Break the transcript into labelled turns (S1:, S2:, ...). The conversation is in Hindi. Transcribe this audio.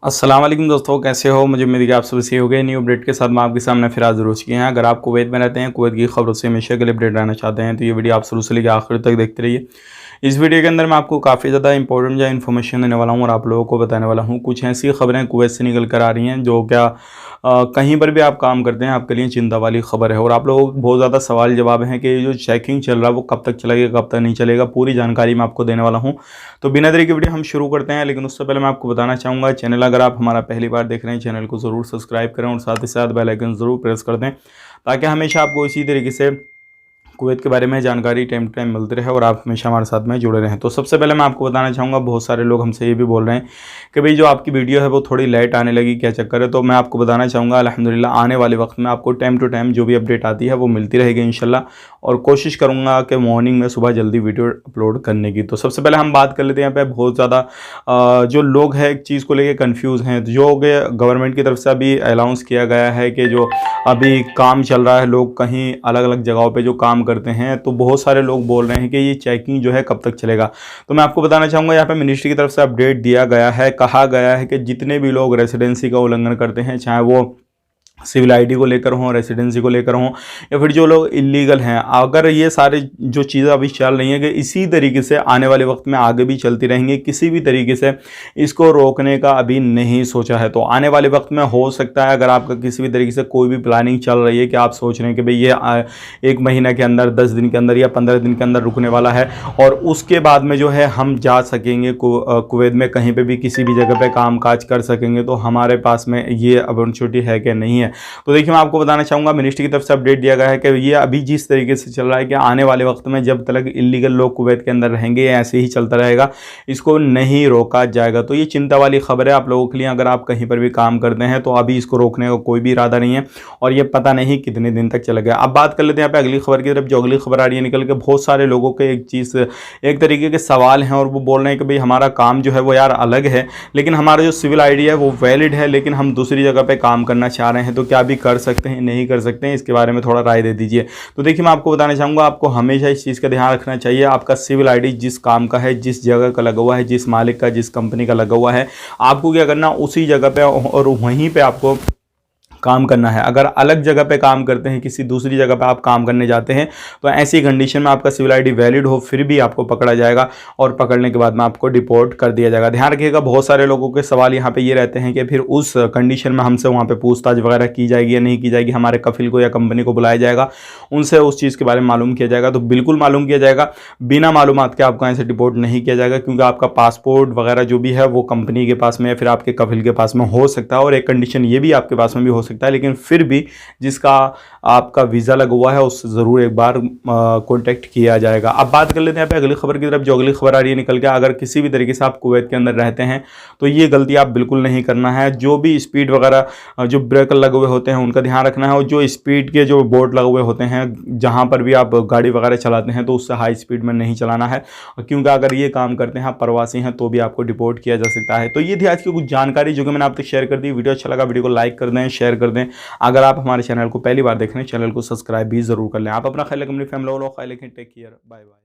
S1: अस्सलाम वालेकुम दोस्तों, कैसे हो। मुझे उम्मीद है कि आप सब सही हो गए। न्यू अपडेट के साथ मैं आपके सामने फिर हाजिर हो चुके हैं। अगर आप कुवैत में रहते हैं, कुवैत की खबरों से हमेशा के लिए अपडेट रहना चाहते हैं तो ये वीडियो आप शुरू से लेकर आखिर तक देखते रहिए। इस वीडियो के अंदर मैं आपको काफ़ी ज़्यादा इंपॉर्टेंट या इन्फॉर्मेशन देने वाला हूँ और आप लोगों को बताने वाला हूँ कुछ ऐसी खबरें कुवैत से निकल कर आ रही हैं जो क्या कहीं पर भी आप काम करते हैं आपके लिए चिंता वाली खबर है। और आप लोगों को बहुत ज़्यादा सवाल जवाब हैं कि ये जो चेकिंग चल रहा है वो कब तक चलेगा, कब तक नहीं चलेगा, पूरी जानकारी मैं आपको देने वाला हूँ। तो बिना देरी की वीडियो हम शुरू करते हैं, लेकिन उससे पहले मैं आपको बताना चाहूँगा, चैनल अगर आप हमारा पहली बार देख रहे हैं चैनल को ज़रूर सब्सक्राइब करें और साथ ही साथ बेल आइकन ज़रूर प्रेस कर दें ताकि हमेशा आपको इसी तरीके से कुवैत के बारे में जानकारी टाइम टू टाइम मिलती रहे और आप हमेशा हमारे साथ में जुड़े रहें। तो सबसे पहले मैं आपको बताना चाहूँगा, बहुत सारे लोग हमसे ये भी बोल रहे हैं कि भाई जो आपकी वीडियो है वो थोड़ी लेट आने लगी, क्या चक्कर है। तो मैं आपको बताना चाहूँगा अल्हम्दुलिल्लाह आने वाले वक्त में आपको टाइम टू टाइम जो भी अपडेट आती है वो मिलती रहेगी इंशाल्लाह, और कोशिश करूँगा कि मॉर्निंग में सुबह जल्दी वीडियो अपलोड करने की। तो सबसे पहले हम बात कर लेते हैं यहाँ पे बहुत ज़्यादा जो लोग हैं एक चीज़ को लेकर कन्फ्यूज़ हैं। जो गवर्नमेंट की तरफ से अभी अनाउंस किया गया है कि जो अभी काम चल रहा है, लोग कहीं अलग अलग जगहों पे जो काम करते हैं, तो बहुत सारे लोग बोल रहे हैं कि ये चेकिंग जो है कब तक चलेगा। तो मैं आपको बताना चाहूँगा यहाँ पे मिनिस्ट्री की तरफ से अपडेट दिया गया है, कहा गया है कि जितने भी लोग रेसिडेंसी का उल्लंघन करते हैं, चाहे वो सिविल आईडी को लेकर हों, रेसिडेंसी को लेकर हों, या फिर जो लोग इलीगल हैं, अगर ये सारे जो चीज़ें अभी चल रही हैं कि इसी तरीके से आने वाले वक्त में आगे भी चलती रहेंगी, किसी भी तरीके से इसको रोकने का अभी नहीं सोचा है। तो आने वाले वक्त में हो सकता है अगर आपका किसी भी तरीके से कोई भी प्लानिंग चल रही है कि आप सोच रहे हैं कि भाई ये एक महीने के अंदर, 10 दिन के अंदर या 15 दिन के अंदर रुकने वाला है और उसके बाद में जो है हम जा सकेंगे कुवैत में कहीं पर भी किसी भी जगह पर काम काज कर सकेंगे, तो हमारे पास में ये अपॉर्चुनिटी है कि नहीं है। तो देखिए मैं आपको बताना चाहूँगा, मिनिस्ट्री की तरफ से अपडेट दिया गया है कि ये अभी जिस तरीके से चल रहा है कि आने वाले वक्त में जब तक इलीगल लोग कुवैत के अंदर रहेंगे ऐसे ही चलता रहेगा, इसको नहीं रोका जाएगा। तो ये चिंता वाली खबर है आप लोगों के लिए। अगर आप कहीं पर भी काम करते हैं तो अभी इसको रोकने का कोई भी इरादा नहीं है और ये पता नहीं कितने दिन तक चलेगा। अब बात कर लेते हैं यहाँ पे अगली खबर की तरफ। जो अगली खबर आ रही है निकल के, बहुत सारे लोगों के एक चीज़, एक तरीके के सवाल हैं और वो बोल रहे हैं कि भाई हमारा काम जो है वो यार अलग है, लेकिन हमारा जो सिविल आईडी है वो वैलिड है, लेकिन हम दूसरी जगह पर काम करना चाह रहे हैं, तो क्या भी कर सकते हैं, नहीं कर सकते हैं, इसके बारे में थोड़ा राय दे दीजिए। तो देखिए मैं आपको बताना चाहूँगा, आपको हमेशा इस चीज़ का ध्यान रखना चाहिए, आपका सिविल आईडी जिस काम का है, जिस जगह का लगा हुआ है, जिस मालिक का, जिस कंपनी का लगा हुआ है, आपको क्या करना, उसी जगह पे और वहीं पे आपको काम करना है। अगर अलग जगह पे काम करते हैं, किसी दूसरी जगह पे आप काम करने जाते हैं, तो ऐसी कंडीशन में आपका सिविल आईडी वैलिड हो फिर भी आपको पकड़ा जाएगा और पकड़ने के बाद में आपको डिपोर्ट कर दिया जाएगा। ध्यान रखिएगा, बहुत सारे लोगों के सवाल यहाँ पे ये रहते हैं कि फिर उस कंडीशन में हमसे वहाँ पे पूछताछ वगैरह की जाएगी या नहीं की जाएगी, हमारे कफिल को या कंपनी को बुलाया जाएगा, उनसे उस चीज़ के बारे में मालूम किया जाएगा। तो बिल्कुल मालूम किया जाएगा, बिना मालूमात के आपको ऐसे डिपोर्ट नहीं किया जाएगा, क्योंकि आपका पासपोर्ट वगैरह जो भी है वो कंपनी के पास में या फिर आपके कफिल के पास में हो सकता है, और एक कंडीशन ये भी आपके पास में भी हो सकता है, लेकिन फिर भी जिसका आपका वीज़ा लगा हुआ है उससे ज़रूर एक बार कांटेक्ट किया जाएगा। अब बात कर लेते हैं पे अगली खबर की तरफ। जो अगली खबर आ रही है निकल के, अगर किसी भी तरीके से आप कुवैत के अंदर रहते हैं तो ये गलती आप बिल्कुल नहीं करना है। जो भी स्पीड वगैरह जो ब्रेकर लगे हुए होते हैं उनका ध्यान रखना है, और जो स्पीड के जो बोर्ड लगे हुए होते हैं जहाँ पर भी आप गाड़ी वगैरह चलाते हैं तो उससे हाई स्पीड में नहीं चलाना है, क्योंकि अगर ये काम करते हैं, आप प्रवासी हैं, तो भी आपको डिपोर्ट किया जा सकता है। तो ये थी आज की कुछ जानकारी जो कि मैंने आप तक शेयर कर दी। वीडियो अच्छा लगा वीडियो को लाइक कर दें, शेयर कर दें। अगर आप हमारे चैनल को पहली बार देख रहे हैं, चैनल को सब्सक्राइब भी जरूर कर लें। आप अपना ख्याल रखें, अपनी फैमिली वालों का ख्याल रखें। Take care, bye bye.